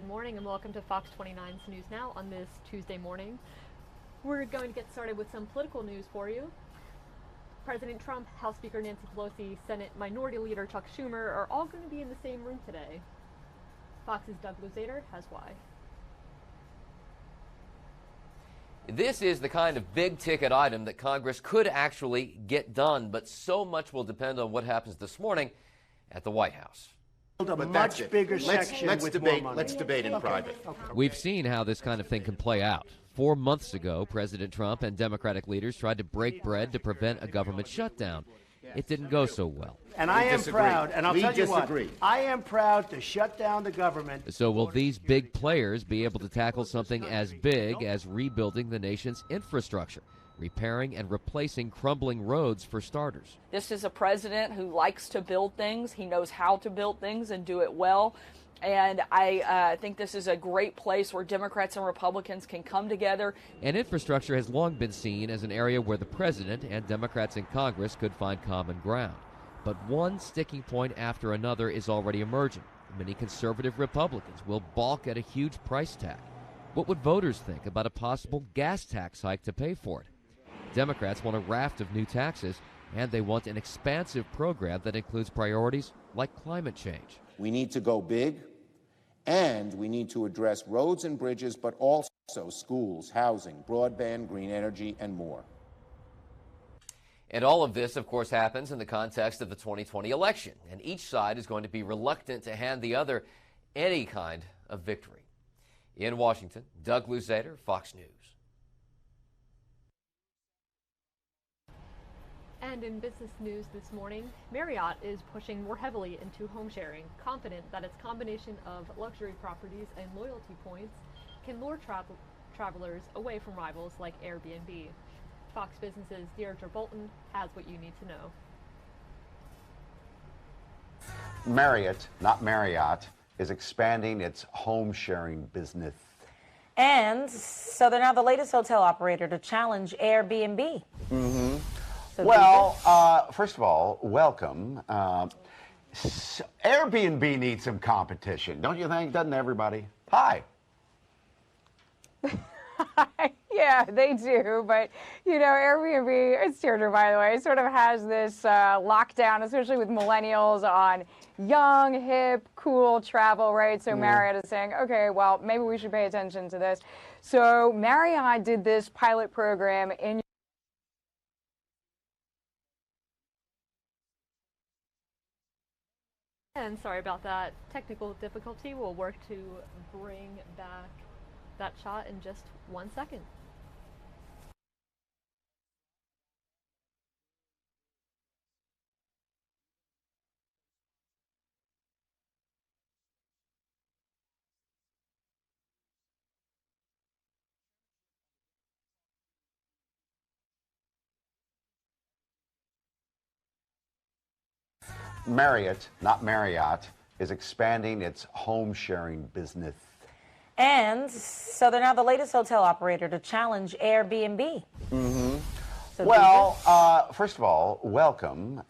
Good morning and welcome to Fox 29's News Now on this Tuesday morning. We're going to get started with some political news for you. President Trump, House Speaker Nancy Pelosi, Senate Minority Leader Chuck Schumer are all going to be in the same room today. Fox's Doug Luzader has why. This is the kind of big-ticket item that Congress could actually get done, but so much will depend on what happens this morning at the White House. A much bigger section with more money. Let's debate in private. We've seen how this kind of thing can play out. 4 months ago, President Trump and Democratic leaders tried to break bread to prevent a government shutdown. It didn't go so well. And I am proud, and I'll tell you what, I am proud to shut down the government. So will these big players be able to tackle something as big as rebuilding the nation's infrastructure? Repairing and replacing crumbling roads for starters. This is a president who likes to build things. He knows how to build things and do it well. And I think this is a great place where Democrats and Republicans can come together. And infrastructure has long been seen as an area where the president and Democrats in Congress could find common ground. But one sticking point after another is already emerging. Many conservative Republicans will balk at a huge price tag. What would voters think about a possible gas tax hike to pay for it? Democrats want a raft of new taxes, and they want an expansive program that includes priorities like climate change. We need to go big, and we need to address roads and bridges, but also schools, housing, broadband, green energy, and more. And all of this, of course, happens in the context of the 2020 election, and each side is going to be reluctant to hand the other any kind of victory. In Washington, Doug Luzader, Fox News. And in business news this morning, Marriott is pushing more heavily into home sharing, confident that its combination of luxury properties and loyalty points can lure travelers away from rivals like Airbnb. Fox Business's Deirdre Bolton has what you need to know. Marriott, not Marriott, is expanding its home sharing business. And so they're now the latest hotel operator to challenge Airbnb. Mm-hmm. Well, first of all, welcome. Airbnb needs some competition, don't you think? Doesn't everybody? Hi. Yeah, they do. But, you know, Airbnb, it's Deirdre, by the way, sort of has this lockdown, especially with millennials, on young, hip, cool travel, right? So Marriott is saying, okay, well, maybe we should pay attention to this. So Marriott did this pilot program in And sorry about that technical difficulty. We'll work to bring back that shot in just 1 second. Marriott, not Marriott, is expanding its home sharing business. And so they're now the latest hotel operator to challenge Airbnb. Mm-hmm. So well, first of all, welcome.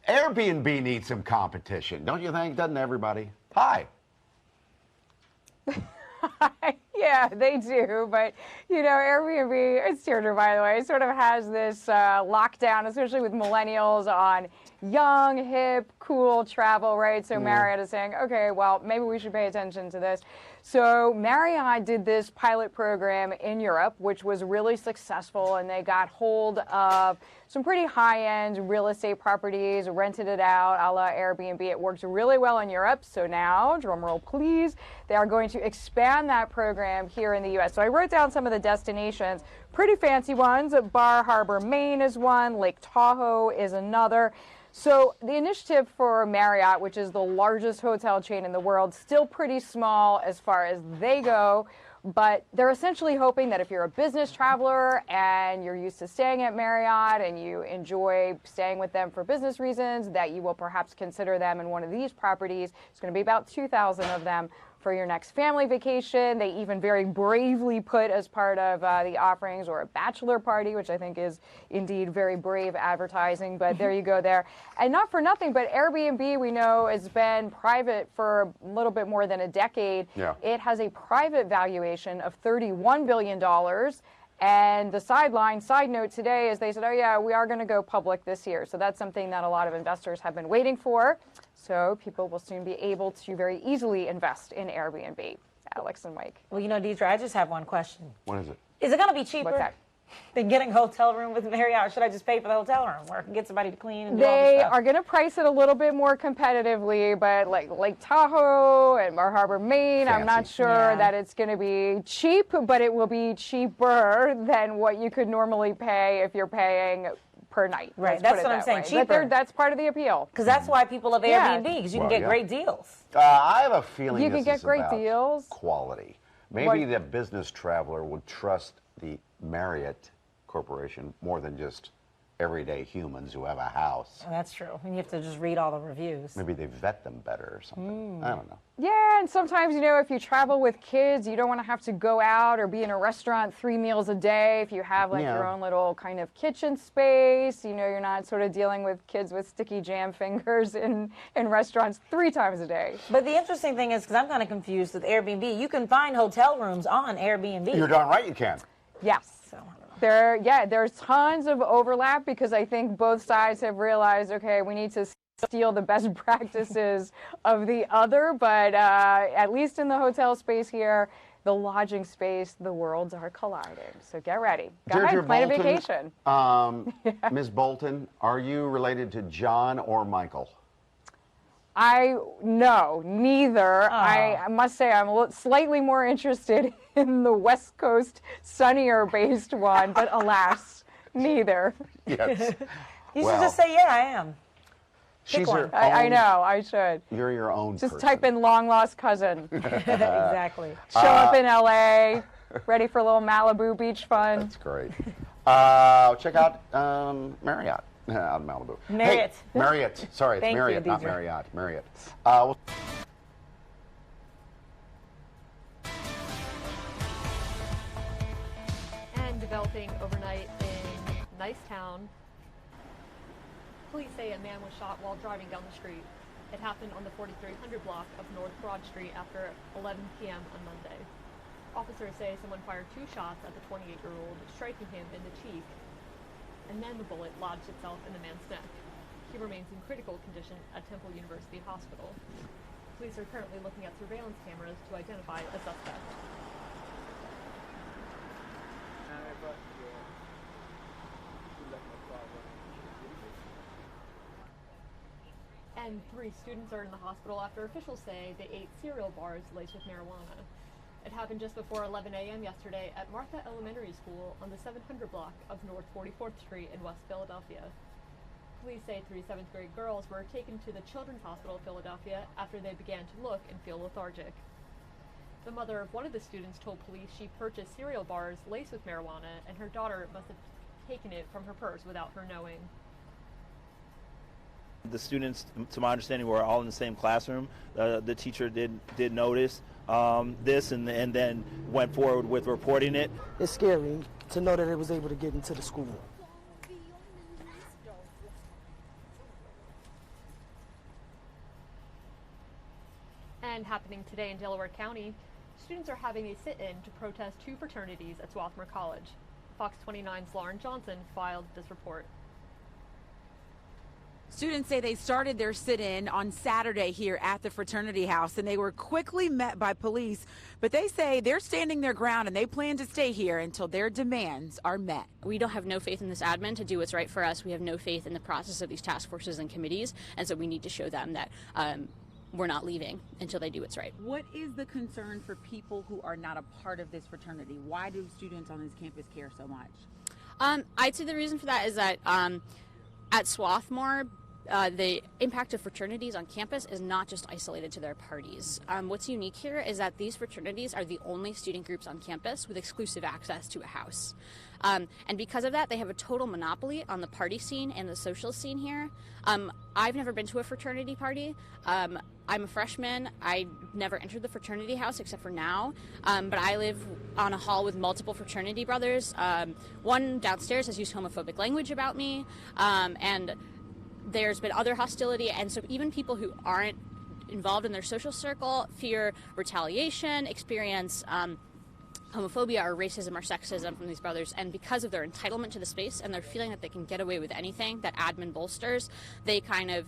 Airbnb needs some competition, don't you think? Doesn't everybody? Hi. Yeah, they do. But, you know, Airbnb, it's Deirdre, by the way, sort of has this lockdown, especially with millennials, on young, hip, cool travel, right? So Marriott is saying, okay, well, maybe we should pay attention to this. So Marriott did this pilot program in Europe, which was really successful, and they got hold of some pretty high-end real estate properties, rented it out a la Airbnb. It worked really well in Europe. So now, drumroll please, they are going to expand that program here in the U.S. So I wrote down some of the destinations, pretty fancy ones. Bar Harbor, Maine is one. Lake Tahoe is another. So the initiative for Marriott, which is the largest hotel chain in the world, still pretty small as far as they go, but they're essentially hoping that if you're a business traveler and you're used to staying at Marriott and you enjoy staying with them for business reasons, that you will perhaps consider them in one of these properties. It's going to be about 2,000 of them for your next family vacation. They even very bravely put as part of the offerings or a bachelor party, which I think is indeed very brave advertising, but there you go there. And not for nothing, but Airbnb, we know, has been private for a little bit more than a decade. Yeah. It has a private valuation of $31 billion. And the side note today is they said, oh yeah, we are going to go public this year. So that's something that a lot of investors have been waiting for. So people will soon be able to very easily invest in Airbnb. Alex and Mike. Well, you know, Deidre, I just have one question. What is it? Is it going to be cheaper What's that? than getting a hotel room with Marriott? Or should I just pay for the hotel room where I can get somebody to clean and do all the They stuff? are going to price it a little bit more competitively, but like Lake Tahoe and Bar Harbor, Maine, I'm not Fancy. sure that it's going to be cheap, but it will be cheaper than what you could normally pay if you're paying per night. Right, Let's that's put it what I'm that saying, way. cheaper. But that's part of the appeal. Because that's why people love Yeah. Airbnb, because you Well, can get yeah. great deals. I have a feeling You this can get is great about deals. quality. Maybe the business traveler would trust the Marriott Corporation more than just everyday humans who have a house. Oh, that's true. And you have to just read all the reviews. Maybe they vet them better or something. I don't know. Yeah, and sometimes, you know, if you travel with kids, you don't want to have to go out or be in a restaurant 3 meals a day. If you have like Yeah. your own little kind of kitchen space, you know, you're not sort of dealing with kids with sticky jam fingers in restaurants 3 times a day. But the interesting thing is, because I'm kind of confused with Airbnb, you can find hotel rooms on Airbnb. You're darn right you can. Yes. So, I don't know. There's tons of overlap because I think both sides have realized, okay, we need to steal the best practices of the other, but at least in the hotel space here, the lodging space, the worlds are colliding. So get ready. Go ahead, plan a vacation. Ms. Bolton, are you related to John or Michael? No, neither. I must say I'm slightly more interested in the West Coast sunnier based one, but alas, neither. Yes. You should just say, yeah, I am. She's one. your own, I know, I should. You're your own Just person. type in long lost cousin. Exactly. Show up in LA, ready for a little Malibu beach fun. That's great. Check out Marriott out in Malibu. Marriott. Hey, Marriott. Sorry, it's Thank you, Marriott, not Deidre. Marriott. Marriott. And developing overnight in Nicetown, police say a man was shot while driving down the street. It happened on the 4300 block of North Broad Street after 11 p.m. on Monday. Officers say someone fired 2 shots at the 28-year-old, striking him in the cheek, and then the bullet lodged itself in the man's neck. He remains in critical condition at Temple University Hospital. Police are currently looking at surveillance cameras to identify a suspect. And 3 students are in the hospital after officials say they ate cereal bars laced with marijuana. It happened just before 11 a.m. yesterday at Martha Elementary School on the 700 block of North 44th Street in West Philadelphia. Police say 3 7th grade girls were taken to the Children's Hospital of Philadelphia after they began to look and feel lethargic. The mother of one of the students told police she purchased cereal bars laced with marijuana and her daughter must have taken it from her purse without her knowing. The students, to my understanding, were all in the same classroom. The teacher did notice this and then went forward with reporting it. It's scary to know that it was able to get into the school. And happening today in Delaware County, students are having a sit-in to protest 2 fraternities at Swarthmore College. Fox 29's Lauren Johnson filed this report. Students say they started their sit-in on Saturday here at the fraternity house, and they were quickly met by police. But they say they're standing their ground, and they plan to stay here until their demands are met. We don't have no faith in this admin to do what's right for us. We have no faith in the process of these task forces and committees, and so we need to show them that we're not leaving until they do what's right. What is the concern for people who are not a part of this fraternity? Why do students on this campus care so much? I'd say the reason for that is that at Swarthmore, the impact of fraternities on campus is not just isolated to their parties. What's unique here is that these fraternities are the only student groups on campus with exclusive access to a house. And because of that, they have a total monopoly on the party scene and the social scene here. I've never been to a fraternity party. I'm a freshman. I never entered the fraternity house except for now. But I live on a hall with multiple fraternity brothers. One downstairs has used homophobic language about me. And there's been other hostility. And so even people who aren't involved in their social circle fear retaliation, experience homophobia or racism or sexism from these brothers, and because of their entitlement to the space and their feeling that they can get away with anything that admin bolsters, they kind of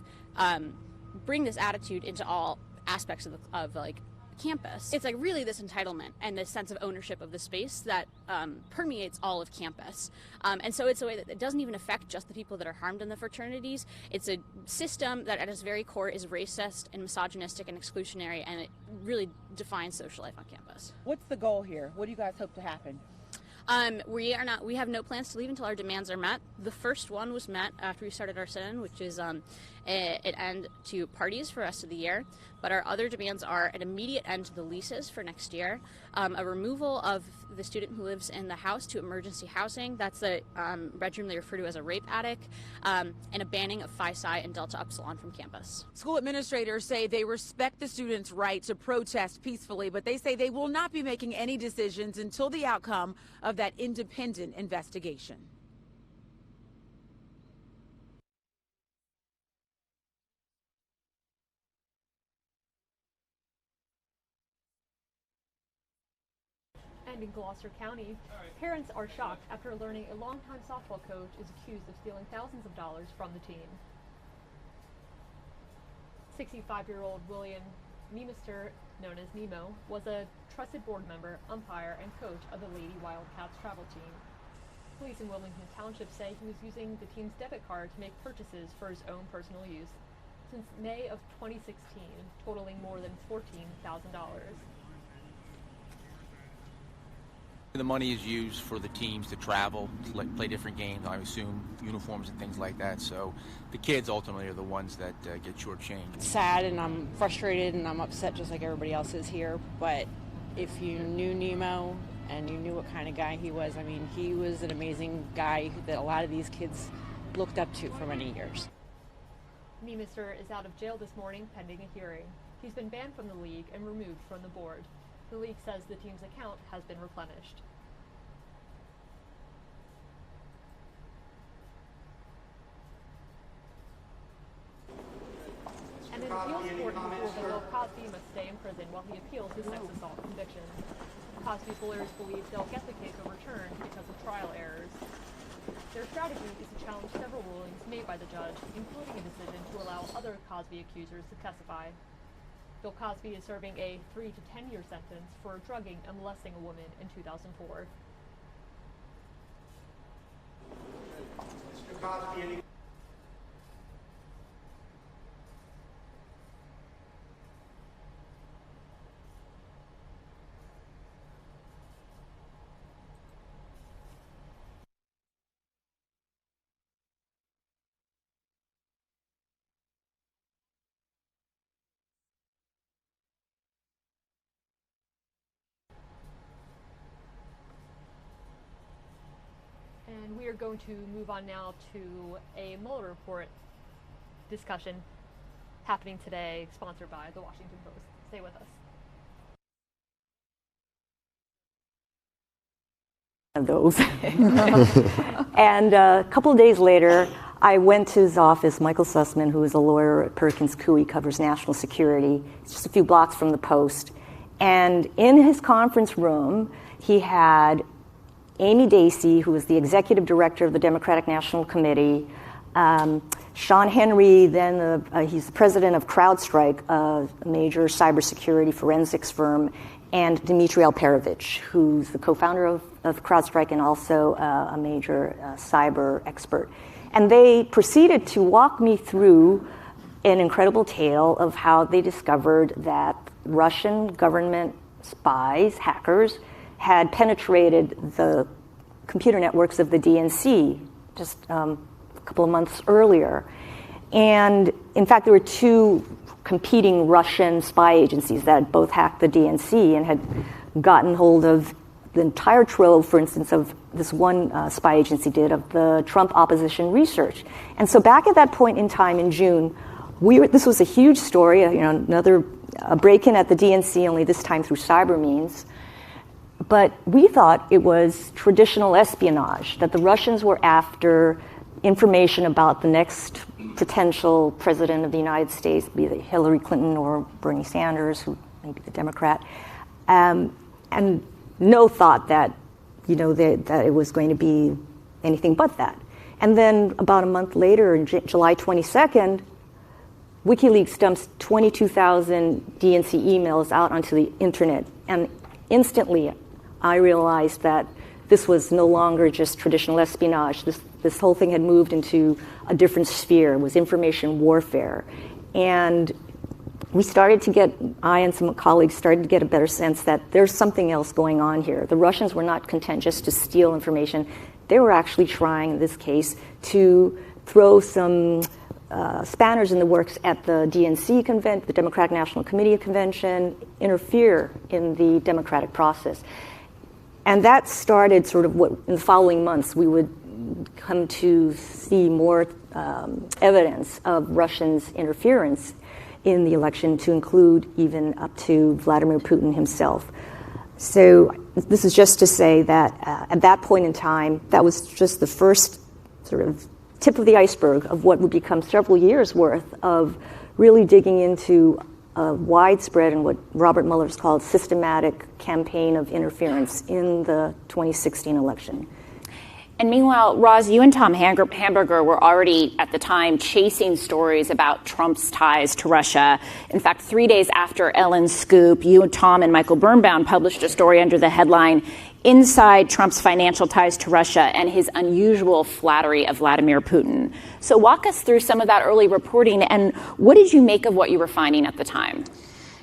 bring this attitude into all aspects of like campus. It's like really this entitlement and this sense of ownership of the space that permeates all of campus. And so it's a way that it doesn't even affect just the people that are harmed in the fraternities. It's a system that at its very core is racist and misogynistic and exclusionary, and it really defines social life on campus. What's the goal here? What do you guys hope to happen? We have no plans to leave until our demands are met. The first one was met after we started our sit-in, which is an end to parties for the rest of the year. But our other demands are an immediate end to the leases for next year, a removal of the student who lives in the house to emergency housing. That's the bedroom they refer to as a rape attic, and a banning of Phi Psi and Delta Upsilon from campus. School administrators say they respect the students' right to protest peacefully, but they say they will not be making any decisions until the outcome of that independent investigation. And in Gloucester County, parents are shocked after learning a longtime softball coach is accused of stealing thousands of dollars from the team. 65-year-old William Niemeister, known as Nemo, was a trusted board member, umpire, and coach of the Lady Wildcats travel team. Police in Wilmington Township say he was using the team's debit card to make purchases for his own personal use since May of 2016, totaling more than $14,000. The money is used for the teams to travel, to play different games, I assume, uniforms and things like that. So the kids ultimately are the ones that get shortchanged. Sad, and I'm frustrated and I'm upset just like everybody else is here. But if you knew Nemo and you knew what kind of guy he was, I mean, he was an amazing guy that a lot of these kids looked up to for many years. Niemeister is out of jail this morning pending a hearing. He's been banned from the league and removed from the board. The league says the team's account has been replenished. And an appeals court ruled that Bill Cosby must stay in prison while he appeals his sex assault conviction. Cosby's lawyers believe they'll get the case overturned because of trial errors. Their strategy is to challenge several rulings made by the judge, including a decision to allow other Cosby accusers to testify. Bill Cosby is serving a 3 to 10 year sentence for drugging and molesting a woman in 2004. Mr. Cosby, any... And we are going to move on now to a Mueller report discussion happening today, sponsored by the Washington Post. Stay with us. Those. And a couple of days later, I went to his office. Michael Sussman, who is a lawyer at Perkins Coie, covers national security. It's just a few blocks from the Post. And in his conference room, he had Amy Dacey, who is the executive director of the Democratic National Committee, Sean Henry, then he's the president of CrowdStrike, a major cybersecurity forensics firm, and Dmitry Alperovich, who's the co-founder of CrowdStrike and also a major cyber expert. And they proceeded to walk me through an incredible tale of how they discovered that Russian government spies, hackers, had penetrated the computer networks of the DNC just a couple of months earlier. And in fact, there were two competing Russian spy agencies that had both hacked the DNC and had gotten hold of the entire trove, for instance, of this one spy agency did of the Trump opposition research. And so back at that point in time in June, this was a huge story, another break-in at the DNC, only this time through cyber means. But we thought it was traditional espionage, that the Russians were after information about the next potential president of the United States, be it Hillary Clinton or Bernie Sanders, who may be the Democrat, and no thought that, that it was going to be anything but that. And then about a month later, on July 22nd, WikiLeaks dumps 22,000 DNC emails out onto the internet. And instantly, I realized that this was no longer just traditional espionage. This whole thing had moved into a different sphere. It was information warfare. And I and some colleagues started to get a better sense that there's something else going on here. The Russians were not content just to steal information. They were actually trying, in this case, to throw some spanners in the works at the DNC convention, the Democratic National Committee convention, interfere in the democratic process. And that started sort of what, in the following months, we would come to see more evidence of Russians' interference in the election, to include even up to Vladimir Putin himself. So this is just to say that at that point in time, that was just the first sort of tip of the iceberg of what would become several years' worth of really digging into a widespread and what Robert Mueller's called systematic campaign of interference in the 2016 election. And meanwhile, Roz, you and Tom Hamburger were already at the time chasing stories about Trump's ties to Russia. In fact, 3 days after Ellen's scoop, you and Tom and Michael Birnbaum published a story under the headline, "Inside Trump's Financial Ties to Russia and His Unusual Flattery of Vladimir Putin." So walk us through some of that early reporting, and what did you make of what you were finding at the time?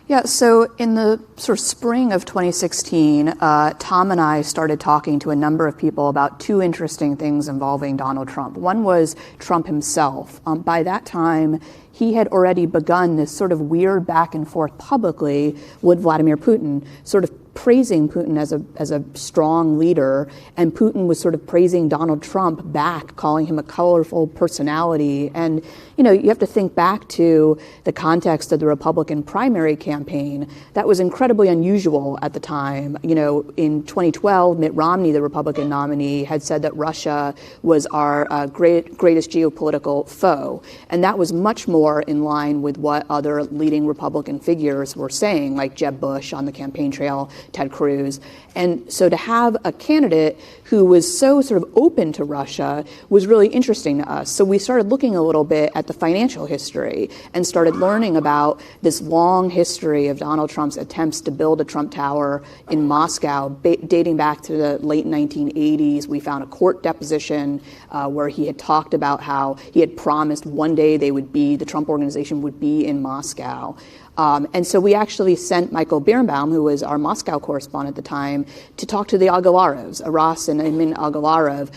Yeah, so in the sort of spring of 2016, Tom and I started talking to a number of people about two interesting things involving Donald Trump. One was Trump himself. By that time, he had already begun this sort of weird back and forth publicly with Vladimir Putin, sort of praising Putin as a strong leader, and Putin was sort of praising Donald Trump back, calling him a colorful personality. And, you have to think back to the context of the Republican primary campaign. That was incredibly unusual at the time. In 2012, Mitt Romney, the Republican nominee, had said that Russia was our greatest geopolitical foe. And that was much more in line with what other leading Republican figures were saying, like Jeb Bush on the campaign trail, Ted Cruz. And so to have a candidate who was so sort of open to Russia was really interesting to us. So we started looking a little bit at the financial history and started learning about this long history of Donald Trump's attempts to build a Trump Tower in Moscow, dating back to the late 1980s. We found a court deposition where he had talked about how he had promised one day the Trump organization would be in Moscow. And so we actually sent Michael Birnbaum, who was our Moscow correspondent at the time, to talk to the Agalarevs, Aras and Emin Agalarev.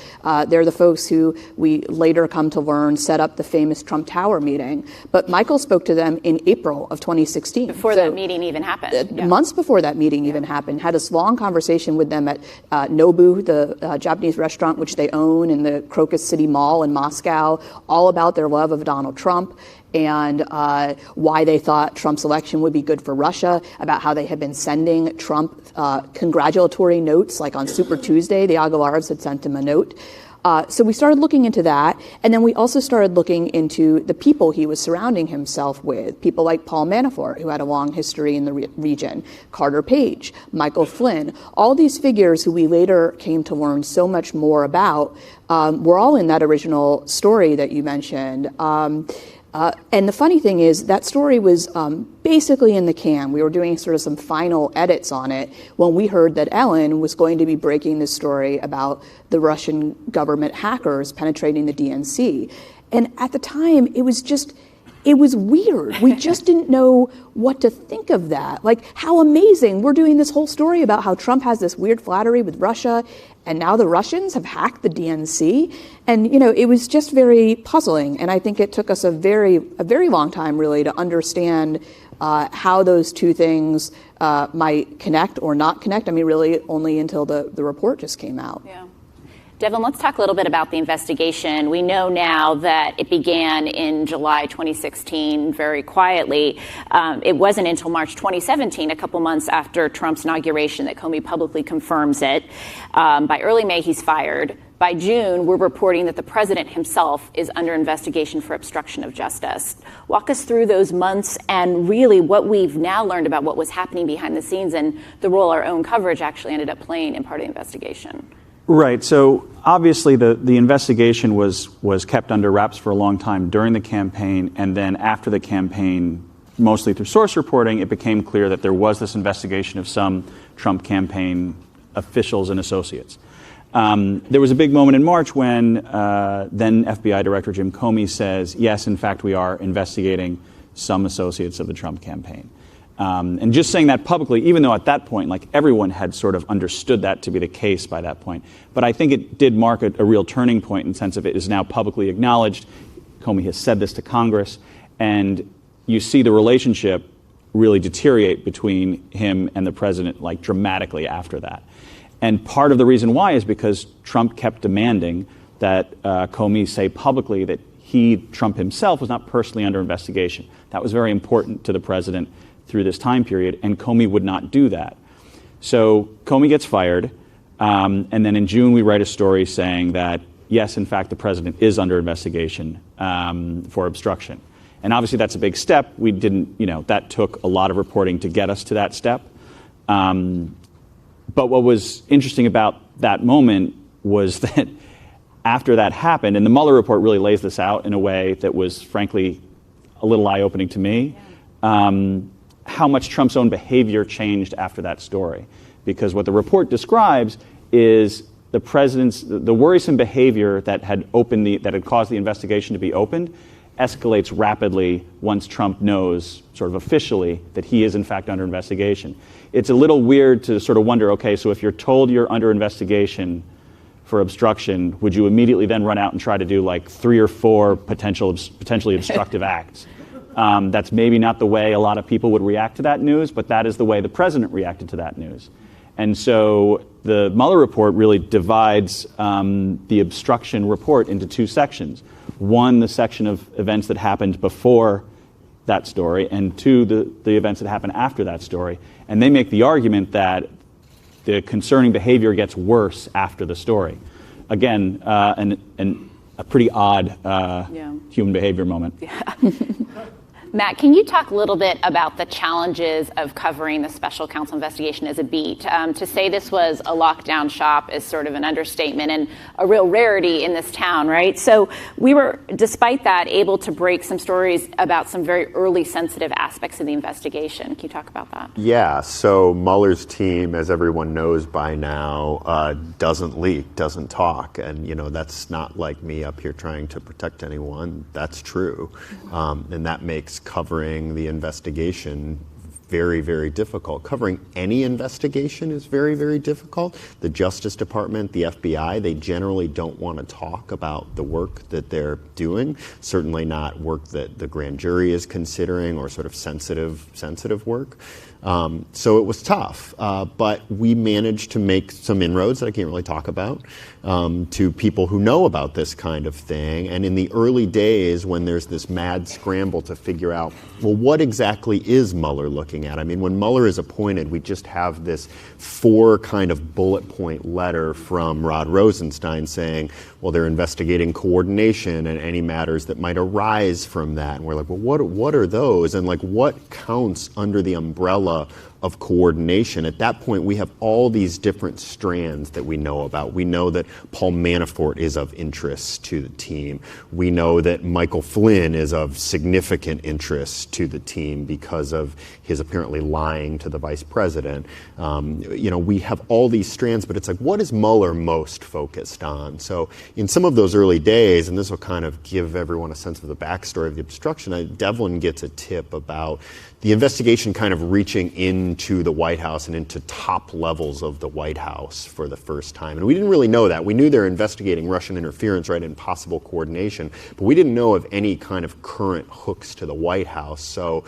They're the folks who we later come to learn set up the famous Trump Tower meeting. But Michael spoke to them in April of 2016. Before that meeting even happened. Months before that meeting even happened. Had this long conversation with them at Nobu, the Japanese restaurant which they own in the Crocus City Mall in Moscow, all about their love of Donald Trump and why they thought Trump's election would be good for Russia, about how they had been sending Trump congratulatory notes, like on Super Tuesday, the Agalarevs had sent him a note. So we started looking into that, and then we also started looking into the people he was surrounding himself with, people like Paul Manafort, who had a long history in the region, Carter Page, Michael Flynn, all these figures who we later came to learn so much more about were all in that original story that you mentioned. And the funny thing is that story was basically in the can. We were doing sort of some final edits on it when we heard that Ellen was going to be breaking this story about the Russian government hackers penetrating the DNC. And at the time, it was just it was weird. We just didn't know what to think of that. Like, how amazing. We're doing this whole story about how Trump has this weird flattery with Russia, and now the Russians have hacked the DNC. And, it was just very puzzling. And I think it took us a very long time, really, to understand how those two things might connect or not connect. I mean, really only until the report just came out. Yeah. Devin, let's talk a little bit about the investigation. We know now that it began in July 2016 very quietly. It wasn't until March 2017, a couple months after Trump's inauguration, that Comey publicly confirms it. By early May, he's fired. By June, we're reporting that the president himself is under investigation for obstruction of justice. Walk us through those months and really what we've now learned about what was happening behind the scenes and the role our own coverage actually ended up playing in part of the investigation. Right. So obviously the investigation was kept under wraps for a long time during the campaign, and then after the campaign, mostly through source reporting, it became clear that there was this investigation of some Trump campaign officials and associates. There was a big moment in March when then FBI Director Jim Comey says, yes, in fact, we are investigating some associates of the Trump campaign. And just saying that publicly, even though at that point, like, everyone had sort of understood that to be the case by that point. But I think it did mark a real turning point in the sense of it is now publicly acknowledged. Comey has said this to Congress. And you see the relationship really deteriorate between him and the president, like, dramatically after that. And part of the reason why is because Trump kept demanding that Comey say publicly that Trump himself, was not personally under investigation. That was very important to the president through this time period, and Comey would not do that. So Comey gets fired, and then in June we write a story saying that, yes, in fact, the president is under investigation for obstruction. And obviously that's a big step. We didn't, that took a lot of reporting to get us to that step. But what was interesting about that moment was that after that happened, and the Mueller report really lays this out in a way that was, frankly, a little eye-opening to me, how much Trump's own behavior changed after that story. Because what the report describes is the president's, the worrisome behavior that had caused the investigation to be opened escalates rapidly once Trump knows, sort of officially, that he is in fact under investigation. It's a little weird to sort of wonder, okay, so if you're told you're under investigation for obstruction, would you immediately then run out and try to do like 3 or 4 potentially obstructive acts? That's maybe not the way a lot of people would react to that news, but that is the way the president reacted to that news. And so the Mueller report really divides the obstruction report into 2 sections. One, the section of events that happened before that story, and 2, the events that happened after that story. And they make the argument that the concerning behavior gets worse after the story. Again, a pretty odd human behavior moment. Yeah. Matt, can you talk a little bit about the challenges of covering the special counsel investigation as a beat? To say this was a lockdown shop is sort of an understatement and a real rarity in this town, right? So we were, despite that, able to break some stories about some very early sensitive aspects of the investigation. Can you talk about that? Yeah, so Mueller's team, as everyone knows by now, doesn't leak, doesn't talk. And, that's not like me up here trying to protect anyone. That's true. And that makes covering the investigation very, very difficult. Covering any investigation is very, very difficult. The Justice Department, the FBI, they generally don't want to talk about the work that they're doing, certainly not work that the grand jury is considering or sort of sensitive work. So it was tough, but we managed to make some inroads that I can't really talk about to people who know about this kind of thing. And in the early days, when there's this mad scramble to figure out, well, what exactly is Mueller looking at? I mean, when Mueller is appointed, we just have this 4 kind of bullet point letter from Rod Rosenstein saying, well, they're investigating coordination and any matters that might arise from that. And we're like, well, what are those? And like, what counts under the umbrella of coordination. At that point, we have all these different strands that we know about. We know that Paul Manafort is of interest to the team. We know that Michael Flynn is of significant interest to the team because of his apparently lying to the vice president. We have all these strands, but it's like, what is Mueller most focused on? So in some of those early days, and this will kind of give everyone a sense of the backstory of the obstruction, Devlin gets a tip about the investigation kind of reaching into the White House and into top levels of the White House for the first time. And we didn't really know that. We knew they're investigating Russian interference, right, and possible coordination, but we didn't know of any kind of current hooks to the White House. So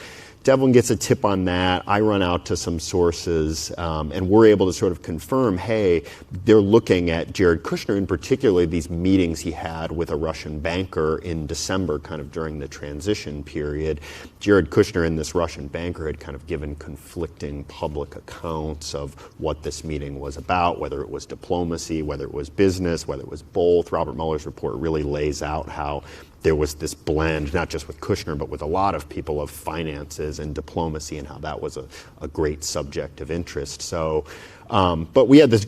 Devlin gets a tip on that. I run out to some sources, and we're able to sort of confirm, hey, they're looking at Jared Kushner, in particular these meetings he had with a Russian banker in December, kind of during the transition period. Jared Kushner and this Russian banker had kind of given conflicting public accounts of what this meeting was about, whether it was diplomacy, whether it was business, whether it was both. Robert Mueller's report really lays out how there was this blend, not just with Kushner, but with a lot of people, of finances and diplomacy, and how that was a great subject of interest. So, but we had this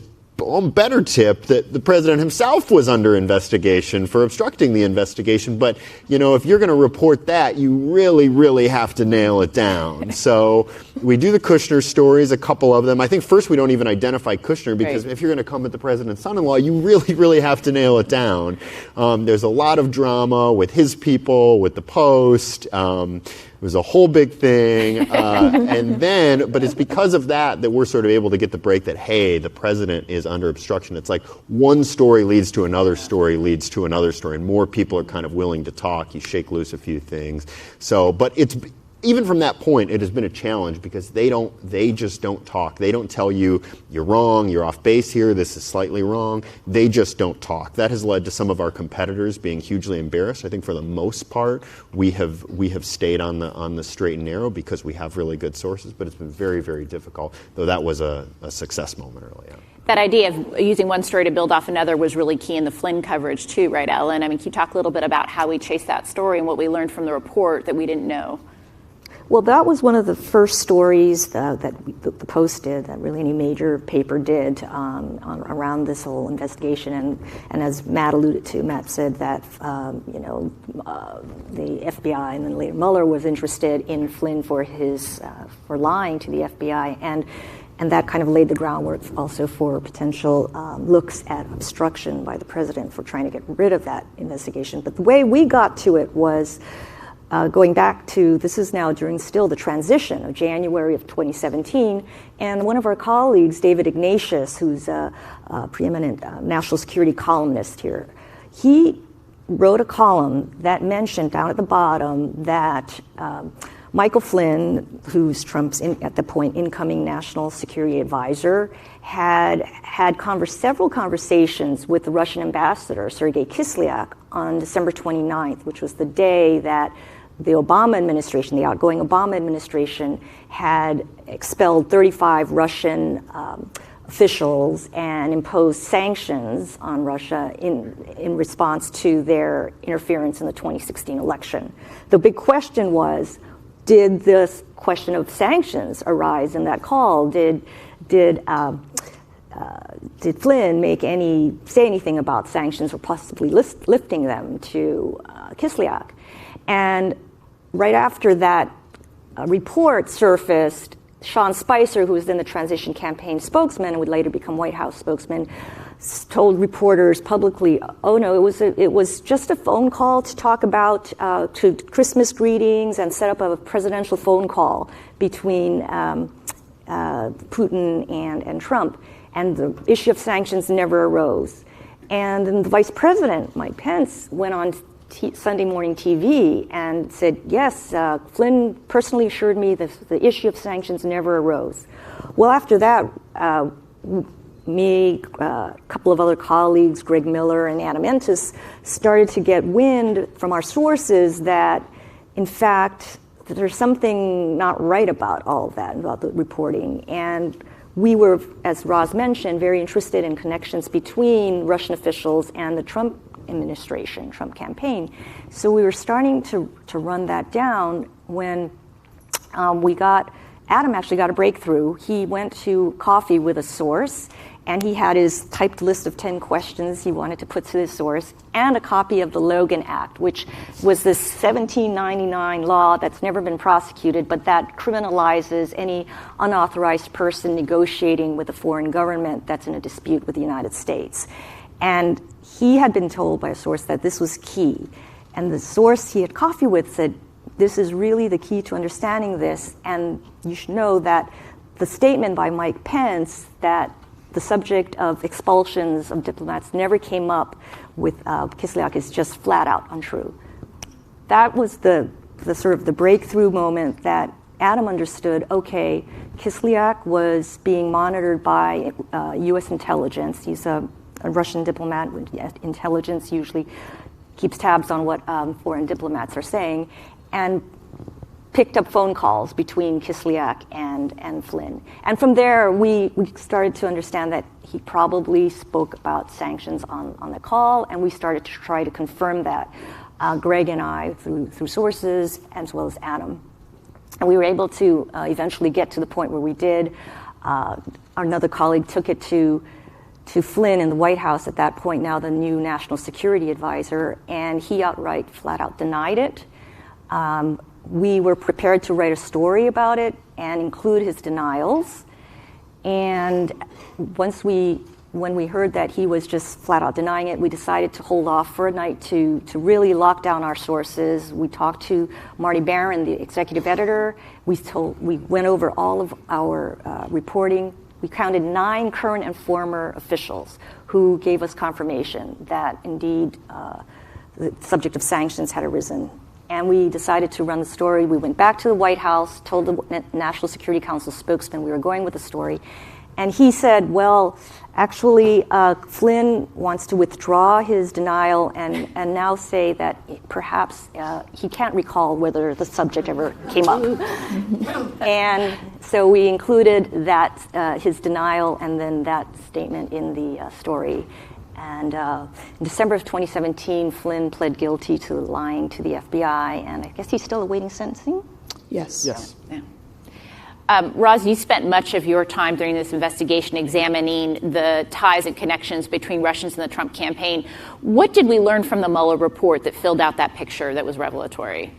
better tip that the president himself was under investigation for obstructing the investigation. But, if you're going to report that, you really, really have to nail it down. So we do the Kushner stories, a couple of them. I think first we don't even identify Kushner because if you're going to come at the president's son-in-law, you really, really have to nail it down. There's a lot of drama with his people, with the Post. It was a whole big thing. But it's because of that we're sort of able to get the break that, hey, the president is under obstruction. It's like one story leads to another story, leads to another story, and more people are kind of willing to talk. You shake loose a few things. So, but it's, even from that point, it has been a challenge because they just don't talk. They don't tell you, you're wrong, you're off base here, this is slightly wrong. They just don't talk. That has led to some of our competitors being hugely embarrassed. I think for the most part, we have stayed on the straight and narrow because we have really good sources, but it's been very, very difficult, though that was a success moment early on. That idea of using one story to build off another was really key in the Flynn coverage too, right, Ellen? I mean, can you talk a little bit about how we chased that story and what we learned from the report that we didn't know? Well, that was one of the first stories that the Post did, that really any major paper did around this whole investigation. And as Matt alluded to, Matt said that the FBI and then later Mueller was interested in Flynn for lying to the FBI, and that kind of laid the groundwork also for potential looks at obstruction by the president for trying to get rid of that investigation. But the way we got to it was going back to, this is now during still the transition of January of 2017, and one of our colleagues, David Ignatius, who's a preeminent national security columnist here, he wrote a column that mentioned down at the bottom that Michael Flynn, who's Trump's at the point incoming national security advisor, had several conversations with the Russian ambassador, Sergei Kislyak, on December 29th, which was the day that the Obama administration, the outgoing Obama administration, had expelled 35 Russian officials and imposed sanctions on Russia in response to their interference in the 2016 election. The big question was, did this question of sanctions arise in that call? Did Flynn say anything about sanctions or possibly lifting them to Kislyak? And right after that report surfaced, Sean Spicer, who was then the transition campaign spokesman and would later become White House spokesman, told reporters publicly, "Oh no, it was just a phone call to talk about to Christmas greetings and set up a presidential phone call between Putin and Trump, and the issue of sanctions never arose." And then the Vice President, Mike Pence, went on Sunday morning TV and said, "Yes, Flynn personally assured me that the issue of sanctions never arose." Well, after that, me, a couple of other colleagues, Greg Miller and Adam Entis, started to get wind from our sources that, in fact, that there's something not right about all of that, about the reporting. And we were, as Roz mentioned, very interested in connections between Russian officials and the Trump administration, Trump campaign. So we were starting to run that down when we got Adam actually got a breakthrough. He went to coffee with a source, and he had his typed list of 10 questions he wanted to put to this source, and a copy of the Logan Act, which was this 1799 law that's never been prosecuted, but that criminalizes any unauthorized person negotiating with a foreign government that's in a dispute with the United States. And he had been told by a source that this was key. And the source he had coffee with said, this is really the key to understanding this, and you should know that the statement by Mike Pence that the subject of expulsions of diplomats never came up with Kislyak is just flat out untrue. That was the sort of the breakthrough moment that Adam understood, okay, Kislyak was being monitored by U.S. intelligence. He's a Russian diplomat. Intelligence usually keeps tabs on what foreign diplomats are saying, and picked up phone calls between Kislyak and Flynn. And from there, we started to understand that he probably spoke about sanctions on the call, and we started to try to confirm that, Greg and I, through sources, as well as Adam. And we were able to eventually get to the point where we did. Another colleague took it to Flynn in the White House at that point, now the new national security advisor, and he outright, flat out denied it. We were prepared to write a story about it and include his denials. And when we heard that he was just flat out denying it, we decided to hold off for a night to really lock down our sources. We talked to Marty Barron, the executive editor. We went over all of our reporting. We counted 9 current and former officials who gave us confirmation that indeed the subject of sanctions had arisen. And we decided to run the story. We went back to the White House, told the National Security Council spokesman we were going with the story. And he said, well, actually, Flynn wants to withdraw his denial and now say that perhaps he can't recall whether the subject ever came up. And so we included that, his denial, and then that statement in the story. And in December of 2017, Flynn pled guilty to lying to the FBI, and I guess he's still awaiting sentencing? Yes. Yes. Yeah. Roz, you spent much of your time during this investigation examining the ties and connections between Russians and the Trump campaign. What did we learn from the Mueller report that filled out that picture that was revelatory?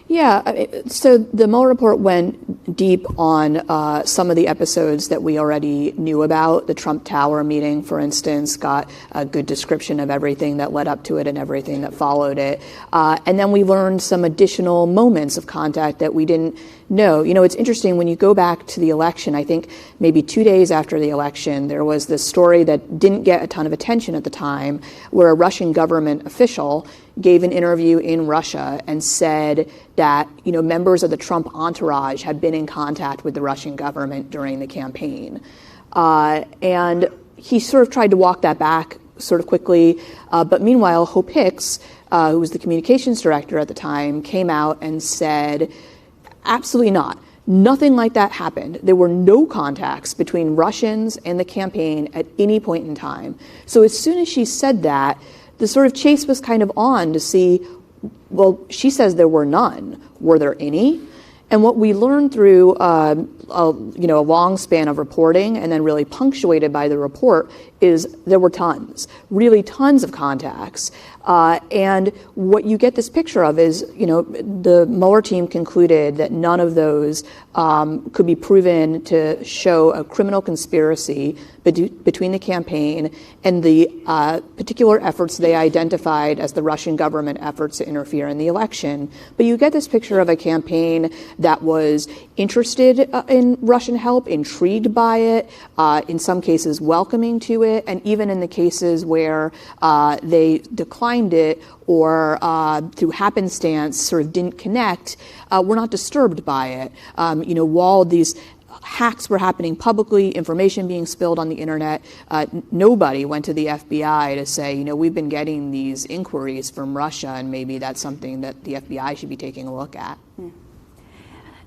Yeah, so the Mueller report went deep on some of the episodes that we already knew about. The Trump Tower meeting, for instance, got a good description of everything that led up to it and everything that followed it. And then we learned some additional moments of contact that we didn't know. You know, it's interesting when you go back to the election, I think maybe 2 days after the election, there was this story that didn't get a ton of attention at the time, where a Russian government official gave an interview in Russia and said that, you know, members of the Trump entourage had been in contact with the Russian government during the campaign. And he sort of tried to walk that back sort of quickly. But meanwhile, Hope Hicks, who was the communications director at the time, came out and said, absolutely not. Nothing like that happened. There were no contacts between Russians and the campaign at any point in time. So as soon as she said that, the sort of chase was kind of on to see, well, she says there were none. Were there any? And what we learned through a long span of reporting, and then really punctuated by the report, is there were tons, really tons of contacts. And what you get this picture of is, you know, the Mueller team concluded that none of those could be proven to show a criminal conspiracy between the campaign and the particular efforts they identified as the Russian government efforts to interfere in the election. But you get this picture of a campaign that was interested in Russian help, intrigued by it, in some cases welcoming to it, and even in the cases where they declined it or through happenstance sort of didn't connect, were not disturbed by it. While these hacks were happening publicly, information being spilled on the internet, nobody went to the FBI to say, you know, we've been getting these inquiries from Russia, and maybe that's something that the FBI should be taking a look at.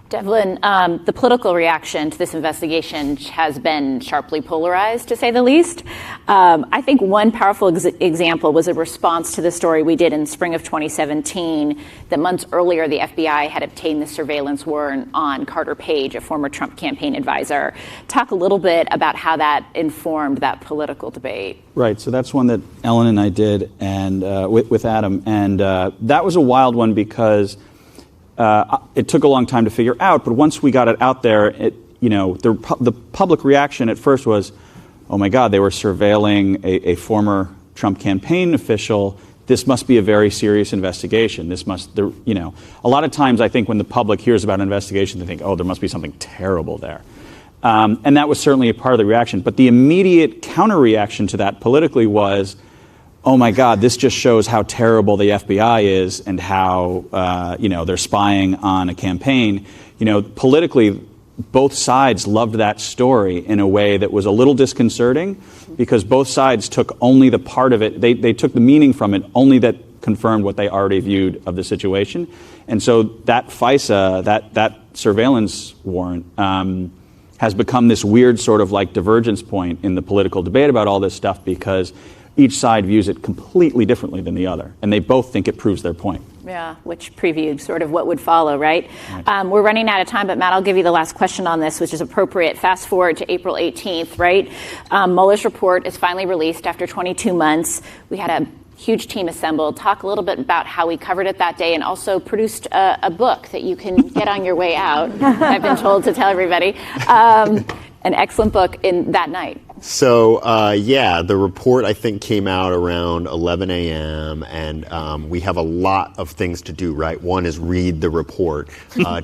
Devlin, the political reaction to this investigation has been sharply polarized, to say the least. I think one powerful example was a response to the story we did in spring of 2017 that months earlier the FBI had obtained the surveillance warrant on Carter Page, a former Trump campaign advisor. Talk a little bit about how that informed that political debate. Right. So that's one that Ellen and I did, and with Adam, and that was a wild one because it took a long time to figure out, but once we got it out there, the public reaction at first was, oh my God, they were surveilling a former Trump campaign official. This must be a very serious investigation. A lot of times I think when the public hears about an investigation, they think, oh, there must be something terrible there. And that was certainly a part of the reaction. But the immediate counter-reaction to that politically was, oh my God, this just shows how terrible the FBI is and how, they're spying on a campaign. Politically, both sides loved that story in a way that was a little disconcerting because both sides took only the part of it. They took the meaning from it only that confirmed what they already viewed of the situation. And so that FISA, that surveillance warrant, has become this weird sort of like divergence point in the political debate about all this stuff because each side views it completely differently than the other, and they both think it proves their point. Yeah, which previewed sort of what would follow, right? We're running out of time, but Matt, I'll give you the last question on this, which is appropriate. Fast forward to April 18th, right? Mueller's report is finally released after 22 months. We had a huge team assembled. Talk a little bit about how we covered it that day and also produced a book that you can get on your way out, I've been told to tell everybody. An excellent book in that night. So, the report, I think, came out around 11 a.m., and we have a lot of things to do, right? One is read the report.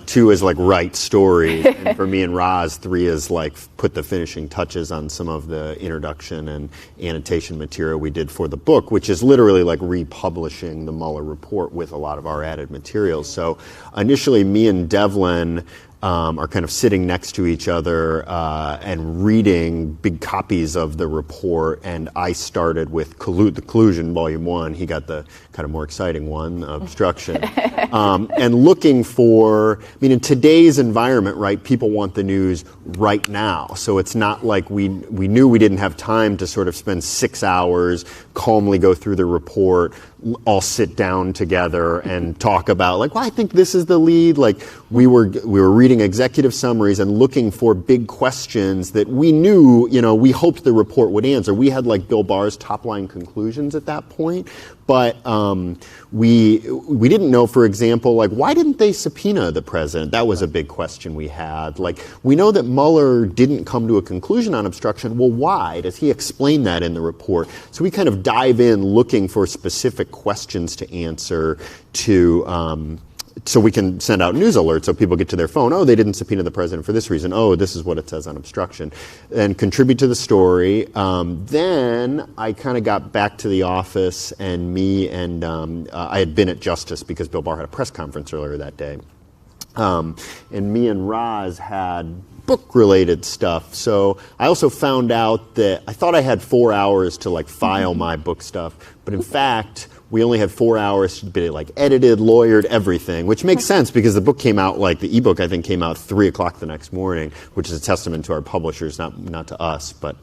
Two is, write stories. And for me and Roz, three is, put the finishing touches on some of the introduction and annotation material we did for the book, which is literally, republishing the Mueller report with a lot of our added materials. So, initially, me and Devlin are kind of sitting next to each other and reading big copies of the report. And I started with the Collusion, Volume 1. He got the kind of more exciting one, Obstruction. And looking for, in today's environment, right, people want the news right now. So it's not like we knew we didn't have time to sort of spend 6 hours, calmly go through the report, all sit down together and talk about I think this is the lead. We were reading executive summaries and looking for big questions that we knew, we hoped the report would answer. We had Bill Barr's top line conclusions at that point, but we didn't know, for example, why didn't they subpoena the president? That was a big question we had. We know that Mueller didn't come to a conclusion on obstruction. Well, why? Does he explain that in the report? So we kind of dive in looking for specific questions to answer so we can send out news alerts so people get to their phone. Oh, they didn't subpoena the president for this reason. Oh, this is what it says on obstruction. And contribute to the story. Then I kind of got back to the office, and I had been at Justice because Bill Barr had a press conference earlier that day. And me and Roz had book-related stuff. So I also found out that I thought I had 4 hours to file my book stuff, but in fact, we only had 4 hours to be edited, lawyered, everything, which makes sense because the book came out, the ebook I think came out 3 o'clock the next morning, which is a testament to our publishers, not to us. But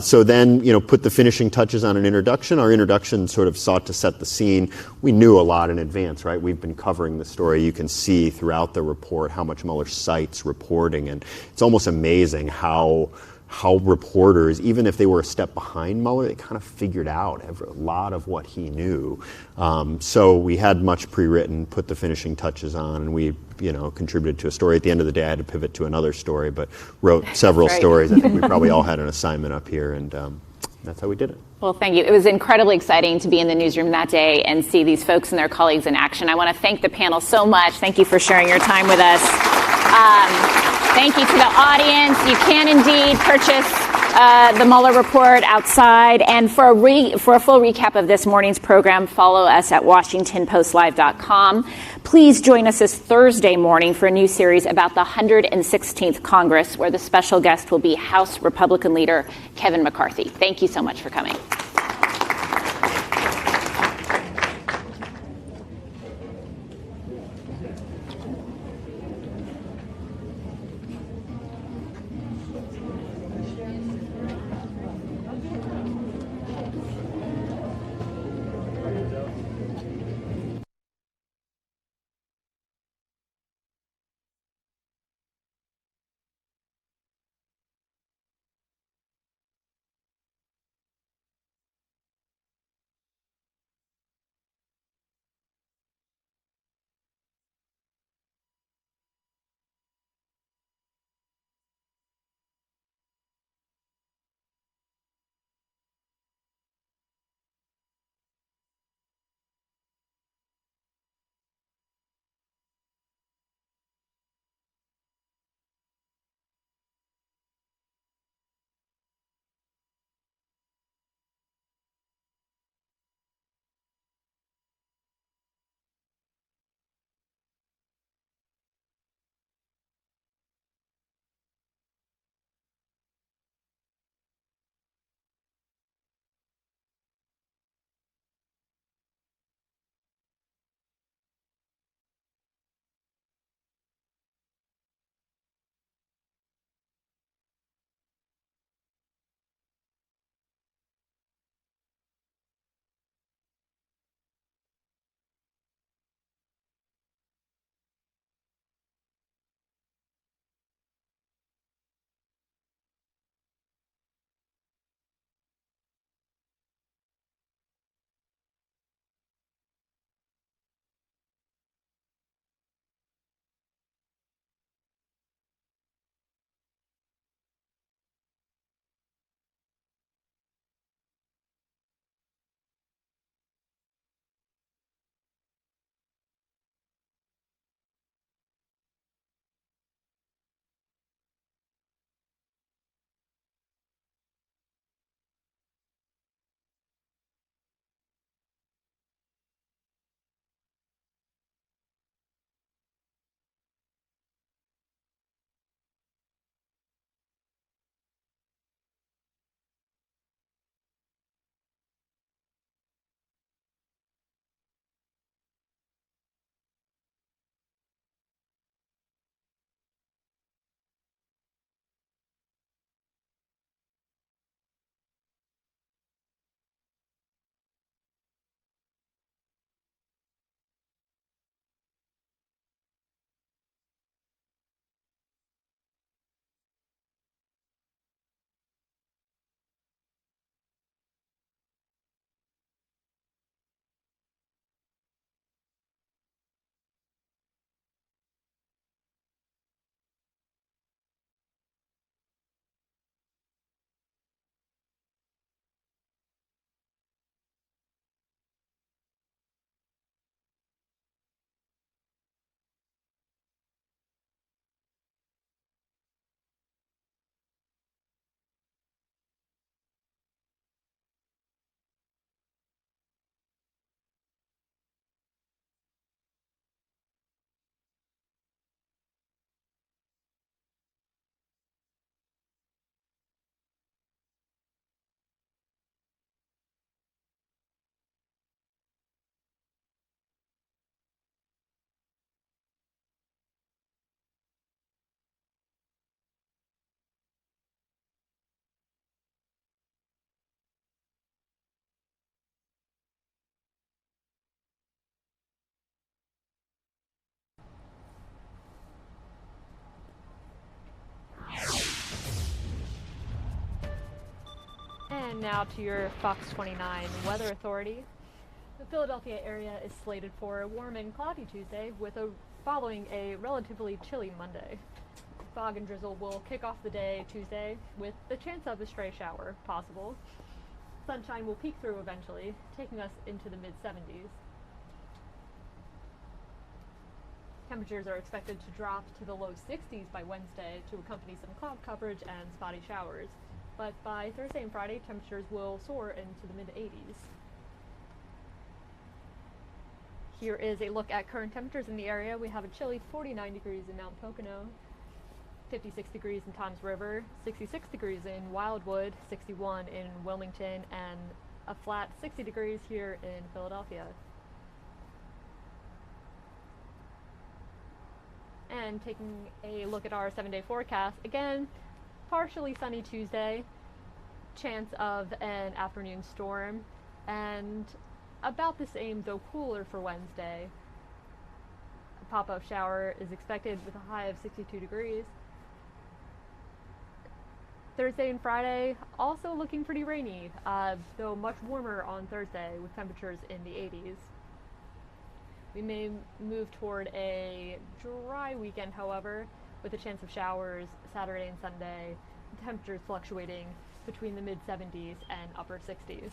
so then, put the finishing touches on an introduction. Our introduction sort of sought to set the scene. We knew a lot in advance, right? We've been covering the story. You can see throughout the report how much Mueller cites reporting, and it's almost amazing how reporters, even if they were a step behind Mueller, they kind of figured out a lot of what he knew. So we had much pre-written, put the finishing touches on, and we contributed to a story. At the end of the day, I had to pivot to another story, but wrote several stories. I think we probably all had an assignment up here, and that's how we did it. Well, thank you. It was incredibly exciting to be in the newsroom that day and see these folks and their colleagues in action. I want to thank the panel so much. Thank you for sharing your time with us. Thank you to the audience. You can indeed purchase the Mueller report outside. And for a full recap of this morning's program, follow us at WashingtonPostLive.com. Please join us this Thursday morning for a new series about the 116th Congress, where the special guest will be House Republican leader Kevin McCarthy. Thank you so much for coming. And now to your Fox 29 Weather Authority. The Philadelphia area is slated for a warm and cloudy Tuesday following a relatively chilly Monday. Fog and drizzle will kick off the day Tuesday with the chance of a stray shower possible. Sunshine will peek through eventually, taking us into the mid-70s. Temperatures are expected to drop to the low 60s by Wednesday to accompany some cloud coverage and spotty showers. But by Thursday and Friday, temperatures will soar into the mid-80s. Here is a look at current temperatures in the area. We have a chilly 49 degrees in Mount Pocono, 56 degrees in Toms River, 66 degrees in Wildwood, 61 in Wilmington, and a flat 60 degrees here in Philadelphia. And taking a look at our 7-day forecast, again, partially sunny Tuesday, chance of an afternoon storm, and about the same, though cooler, for Wednesday. A pop-up shower is expected with a high of 62 degrees. Thursday and Friday also looking pretty rainy, though much warmer on Thursday with temperatures in the 80s. We may move toward a dry weekend, however, with a chance of showers Saturday and Sunday, with temperatures fluctuating between the mid-70s and upper 60s.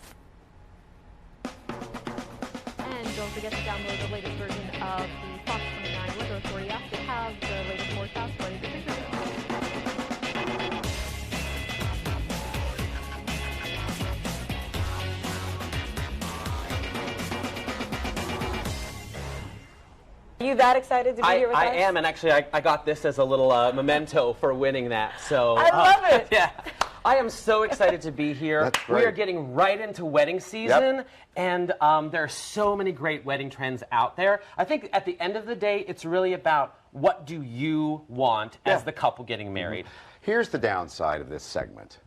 And don't forget to download the latest version of the Fox 29 Weather Authority app to have the latest forecast ready to pick your day. Are you that excited to be here with us? I am, and actually I got this as a little memento for winning that. So I love it. Yeah. I am so excited to be here. That's great. We are getting right into wedding season, and there are so many great wedding trends out there. I think at the end of the day, it's really about what do you want as the couple getting married. Here's the downside of this segment.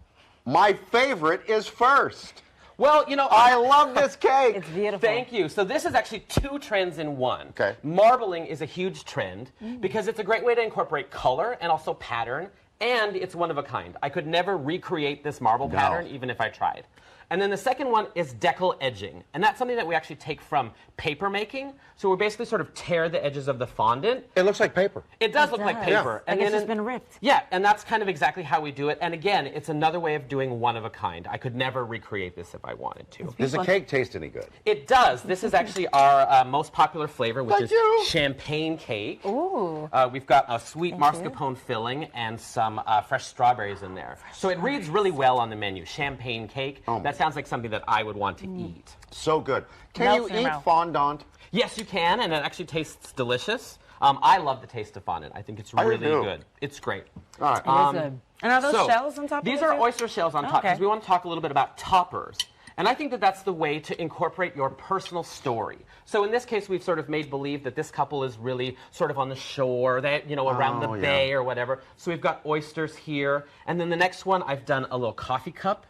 My favorite is first. Well, you know, I love this cake. It's beautiful. Thank you. So this is actually two trends in one. Okay. Marbling is a huge trend because it's a great way to incorporate color and also pattern, and it's one of a kind. I could never recreate this marble pattern even if I tried. And then the second one is decal edging, and that's something that we actually take from paper making. So we basically sort of tear the edges of the fondant. It looks like paper. It does look like paper. And it's just been ripped. Yeah, and that's kind of exactly how we do it. And again, it's another way of doing one of a kind. I could never recreate this if I wanted to. Does the cake taste any good? It does. This is actually our most popular flavor, which is champagne cake. Ooh. We've got a sweet mascarpone filling and some fresh strawberries in there. So it reads really well on the menu. Champagne cake. That sounds like something that I would want to eat. So good. Can you eat fondant? Yes, you can, and it actually tastes delicious. I love the taste of fondant. I think it's really good. It's great. All right. It is good. And are those shells on top of it? These are oyster shells on top because we want to talk a little bit about toppers. And I think that that's the way to incorporate your personal story. So in this case, we've sort of made believe that this couple is really sort of on the shore, that, you know, around the bay or whatever. So we've got oysters here. And then the next one, I've done a little coffee cup.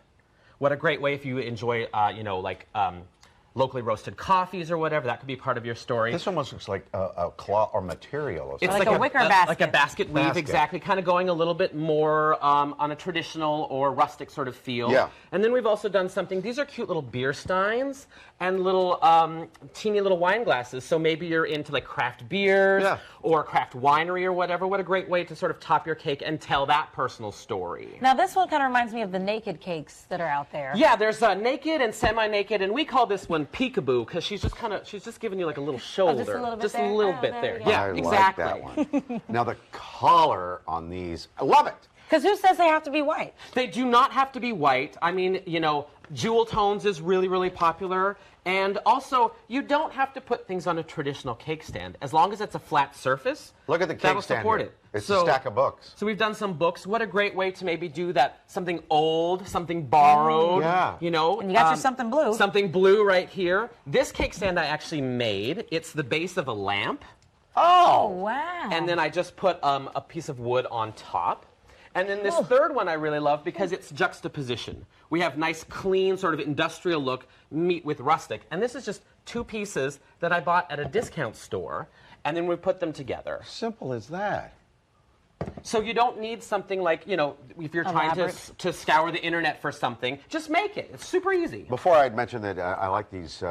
What a great way if you enjoy, you know, like locally roasted coffees or whatever. That could be part of your story. This almost looks like a cloth or material. It's like a wicker basket. Like a basket weave, exactly. Kind of going a little bit more on a traditional or rustic sort of feel. Yeah. And then we've also done something. These are cute little beer steins and little teeny little wine glasses. So maybe you're into like craft beers or craft winery or whatever. What a great way to sort of top your cake and tell that personal story. Now this one kind of reminds me of the naked cakes that are out there. Yeah, there's naked and semi-naked, and we call this one peekaboo because she's just giving you like a little shoulder, just a little bit there. Yeah, I exactly. like that one. Now the color on these, I love it. Because who says they have to be white? They do not have to be white. I mean, you know, jewel tones is really, really popular. And also, you don't have to put things on a traditional cake stand. As long as it's a flat surface, look at the cake that'll stand support here. it. It's a stack of books. So we've done some books. What a great way to maybe do that. Something old, something borrowed. You know. And you got your something blue. Something blue right here. This cake stand I actually made. It's the base of a lamp. Oh, wow. And then I just put a piece of wood on top. And then this third one I really love because it's juxtaposition. We have nice, clean, sort of industrial look, meet with rustic. And this is just two pieces that I bought at a discount store, and then we put them together. Simple as that. So you don't need something like, if you're trying to scour the internet for something, just make it. It's super easy. Before I'd mentioned that I like these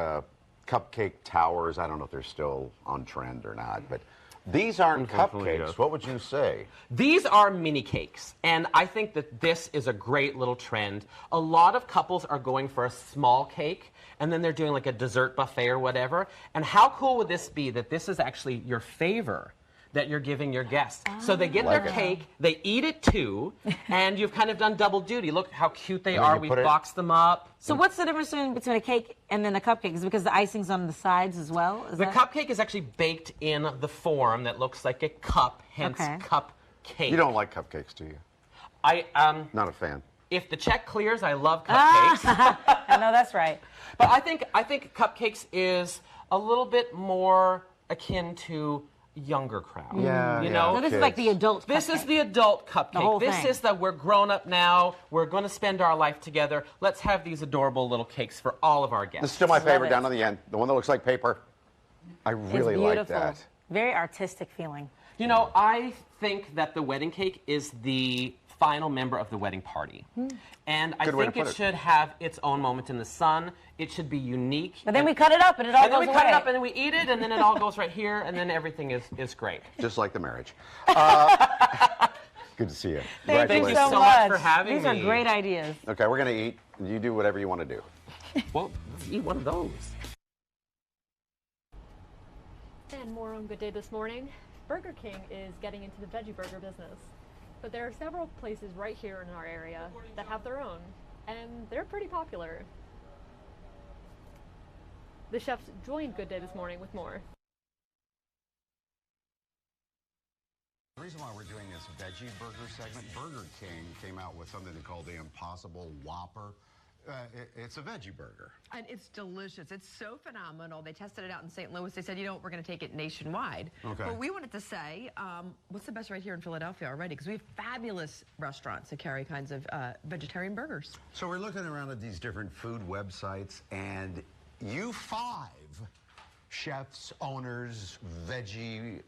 cupcake towers. I don't know if they're still on trend or not, but these aren't cupcakes. What would you say? These are mini cakes, and I think that this is a great little trend. A lot of couples are going for a small cake, and then they're doing like a dessert buffet or whatever. And how cool would this be that this is actually your favor that you're giving your guests? So they get their cake, they eat it too, and you've kind of done double duty. Look how cute they are. We've boxed them up. So what's the difference between a cake and then a cupcake? Is it because the icing's on the sides as well? The cupcake is actually baked in the form that looks like a cup, hence cupcake. You don't like cupcakes, do you? Not a fan. If the check clears, I love cupcakes. I know that's right. But I think cupcakes is a little bit more akin to younger crowd. Yeah, So this is like the adult cupcake. This is the adult cupcake. The whole this thing. is that we're grown up now. We're going to spend our life together. Let's have these adorable little cakes for all of our guests. This is still my favorite down to the end. The one that looks like paper. I really like that. Very artistic feeling. I think that the wedding cake is the final member of the wedding party. And I think it should have its own moment in the sun. It should be unique. But then we cut it up and it all goes away. And then we cut it up and then we eat it and then it all goes right here and then everything is great. Just like the marriage. Good to see you. Thank you so much for having me. These are great ideas. Okay, we're going to eat. You do whatever you want to do. Well, let's eat one of those. And more on Good Day This Morning. Burger King is getting into the veggie burger business. But there are several places right here in our area that have their own, and they're pretty popular. The chefs joined Good Day This Morning with more. The reason why we're doing this veggie burger segment, Burger King came out with something they call the Impossible Whopper. It's a veggie burger. And it's delicious. It's so phenomenal. They tested it out in St. Louis. They said, we're going to take it nationwide. Okay. But we wanted to say, what's the best right here in Philadelphia already? Because we have fabulous restaurants that carry kinds of vegetarian burgers. So we're looking around at these different food websites, and you 5 chefs, owners, veggie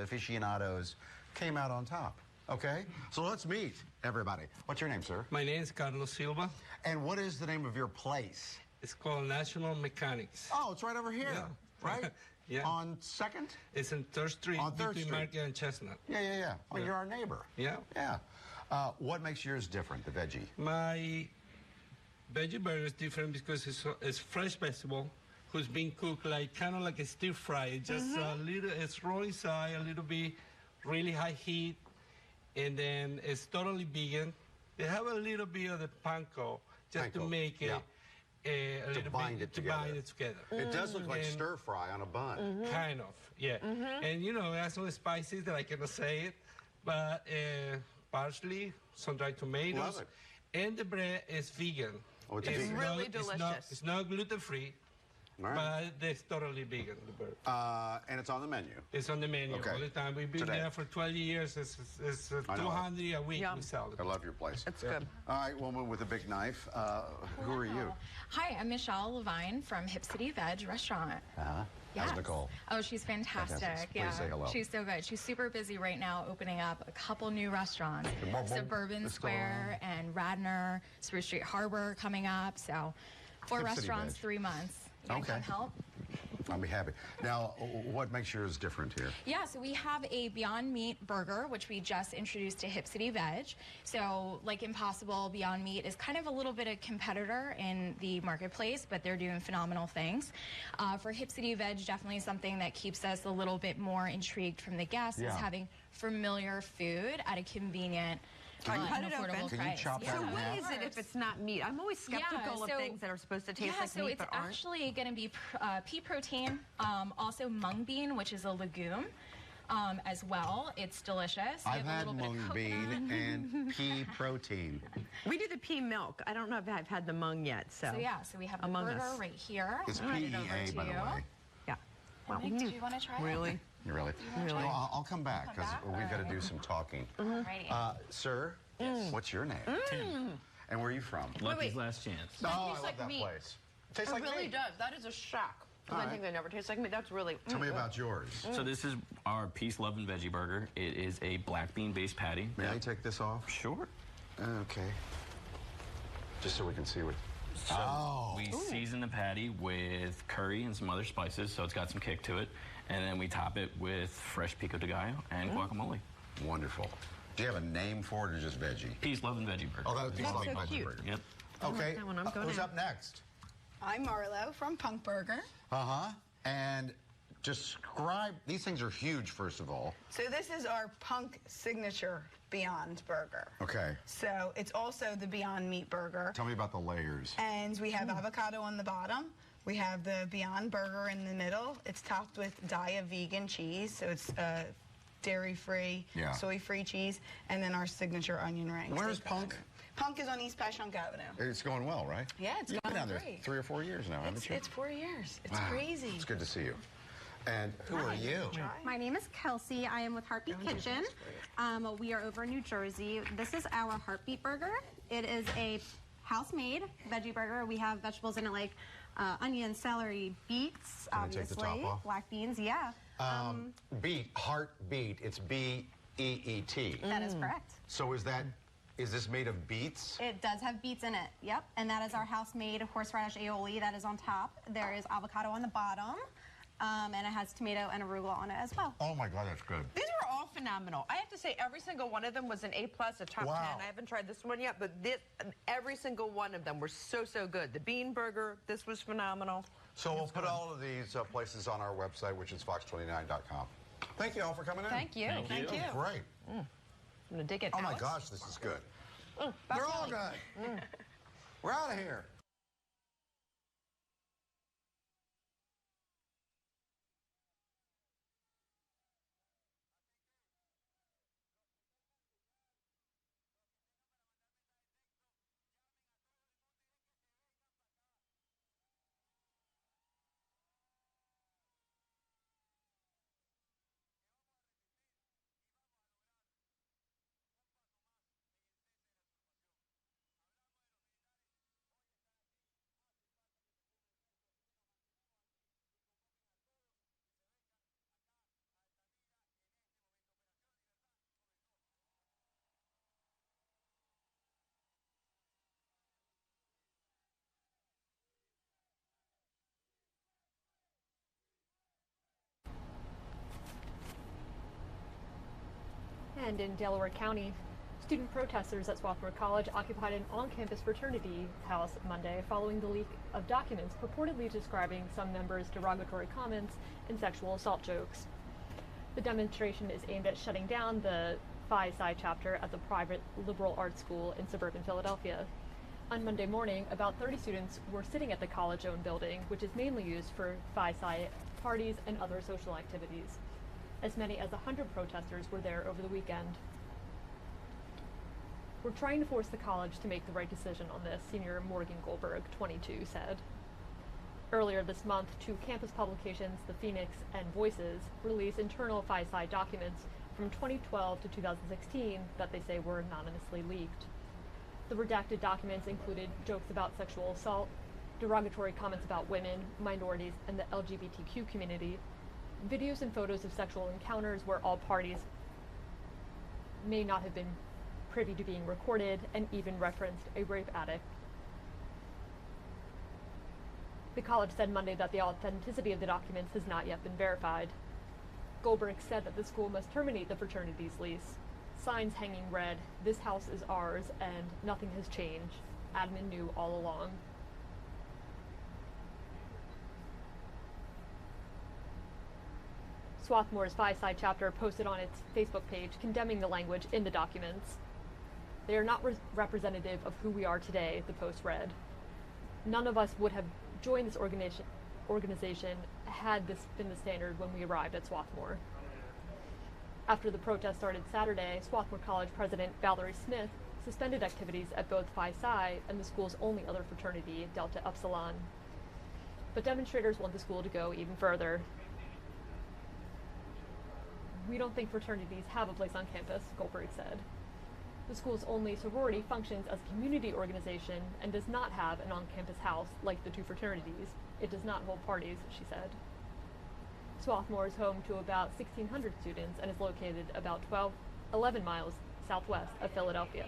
aficionados came out on top. Okay, so let's meet everybody. What's your name, sir? My name is Carlos Silva. And what is the name of your place? It's called National Mechanics. Oh, it's right over here, right? Yeah. On 2nd? It's in 3rd Street, on 3rd between Street. Market and Chestnut. Yeah. Oh, you're our neighbor. Yeah. Yeah. What makes yours different, the veggie? My veggie burger is different because it's fresh vegetable who's been cooked kind of like a stir fry. Just a little, it's raw inside, a little bit, really high heat. And then it's totally vegan. They have a little bit of the panko just to make it a little bit, bind it together. It does look like stir fry on a bun. Kind of, yeah. And it has some spices that I cannot say it, but parsley, some dried tomatoes. Love it. And the bread is vegan. Oh, it's vegan. Really delicious. It's not gluten-free. Right. But it's totally vegan, the burger. And it's on the menu. It's on the menu all the time. We've been there for 12 years. It's 200 a week we sell it. I love your place. That's good. All right, woman with a big knife. Who are you? Hi, I'm Michelle Levine from Hip City Veg Restaurant. How's Nicole? Oh, she's fantastic. Please say hello. She's so good. She's super busy right now opening up a couple new restaurants. Suburban Square and Radnor, Spruce Street Harbor coming up. So 4 restaurants, 3 months. You want to come help? I'll be happy. Now, what makes yours different here? Yeah, so we have a Beyond Meat burger, which we just introduced to Hip City Veg. So, like Impossible, Beyond Meat is kind of a little bit of competitor in the marketplace, but they're doing phenomenal things. For Hip City Veg, definitely something that keeps us a little bit more intrigued from the guests is having familiar food at a convenient Cut it affordable open. price. Can you chop that So in what half? is it if it's not meat? I'm always skeptical of things that are supposed to taste like so meat it's but aren't. actually going to be pea protein, also mung bean, which is a legume. As well, it's delicious. I've had mung bean and pea protein. We do the pea milk. I don't know if I've had the mung yet. So so we have the burger right here. It's I'll hand it PEA, over to by the you. way. Yeah. Well, Nick, do you want to try it? Really? Really? Really? No, I'll come back because we've got to do some talking. Sir, what's your name? Tim. And where are you from? Lucky's Last Chance. Oh, I Tastes love like that meat. place. Tastes it like really meat. does. That is a shock. Because I think they never taste like meat. That's really. Tell me about yours. So this is our Peace, Love, and Veggie Burger. It is a black bean-based patty. May I take this off? Sure. Okay. Just so we can see what. So we season the patty with curry and some other spices, so it's got some kick to it. And then we top it with fresh pico de gallo and guacamole. Wonderful. Do you have a name for it or just veggie? Peace, Love, and Veggie Burger. Oh, that was Peace, Love, and Veggie Burger. Yep. Okay. that one. I'm going Who's in. up next? I'm Marlo from Punk Burger. Uh-huh. And describe, these things are huge, first of all. So this is our Punk signature Beyond Burger. Okay. So it's also the Beyond Meat Burger. Tell me about the layers. And we have avocado on the bottom. We have the Beyond Burger in the middle. It's topped with Daya vegan cheese, so it's dairy-free, soy-free cheese, and then our signature onion rings. Where's Punk? Punk is on East Passyunk Avenue. It's going well, right? Yeah, it's You've been going down there great. 3 or 4 years now, haven't you? It's 4 years. It's Wow. crazy. It's good to see you. And who are you? My name is Kelsey. I am with Heartbeat Kitchen. We are over in New Jersey. This is our Heartbeat Burger. It is a house-made veggie burger. We have vegetables in it like onion, celery, beets, Can I obviously, take the top off? black beans. Yeah. Beet, heartbeat. It's B-E-E-T. That is correct. So is this made of beets? It does have beets in it. Yep. And that is our house-made horseradish aioli. That is on top. There is avocado on the bottom. And it has tomato and arugula on it as well. Oh my God, that's good. These were all phenomenal. I have to say, every single one of them was an A+, a top 10. I haven't tried this one yet, but every single one of them were so, so good. The bean burger, this was phenomenal. So we'll put all of these places on our website, which is fox29.com. Thank you all for coming in. Thank you. Thank you. Great. I'm going to dig it Oh my Alex. gosh, this is good. They're They're all good. We're out of here. And in Delaware County, student protesters at Swarthmore College occupied an on-campus fraternity house Monday following the leak of documents purportedly describing some members' derogatory comments and sexual assault jokes. The demonstration is aimed at shutting down the Phi Psi chapter at the private liberal arts school in suburban Philadelphia. On Monday morning, about 30 students were sitting at the college-owned building, which is mainly used for Phi Psi parties and other social activities. As many as 100 protesters were there over the weekend. We're trying to force the college to make the right decision on this, senior Morgan Goldberg, 22, said. Earlier this month, 2 campus publications, The Phoenix and Voices, released internal Phi Psi documents from 2012 to 2016 that they say were anonymously leaked. The redacted documents included jokes about sexual assault, derogatory comments about women, minorities, and the LGBTQ community, videos and photos of sexual encounters where all parties may not have been privy to being recorded, and even referenced a rape addict. The college said Monday that the authenticity of the documents has not yet been verified. Goldberg said that the school must terminate the fraternity's lease. Signs hanging read, "This house is ours," and "Nothing has changed. Admin knew all along." Swarthmore's Phi Psi chapter posted on its Facebook page condemning the language in the documents. "They are not representative of who we are today," the post read. "None of us would have joined this organization had this been the standard when we arrived at Swarthmore." After the protest started Saturday, Swarthmore College President Valerie Smith suspended activities at both Phi Psi and the school's only other fraternity, Delta Upsilon. But demonstrators want the school to go even further. "We don't think fraternities have a place on campus," Goldberg said. The school's only sorority functions as a community organization and does not have an on-campus house like the two fraternities. It does not hold parties, she said. Swarthmore is home to about 1,600 students and is located about 11 miles southwest of Philadelphia.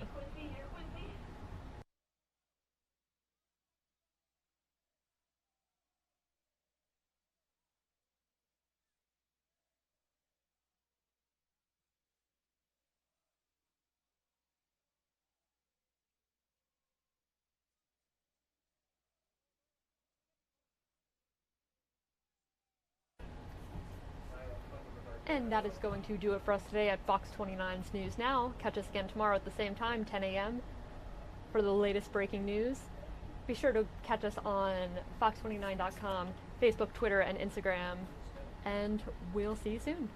And that is going to do it for us today at Fox 29's News Now. Catch us again tomorrow at the same time, 10 a.m. for the latest breaking news. Be sure to catch us on fox29.com, Facebook, Twitter, and Instagram. And we'll see you soon.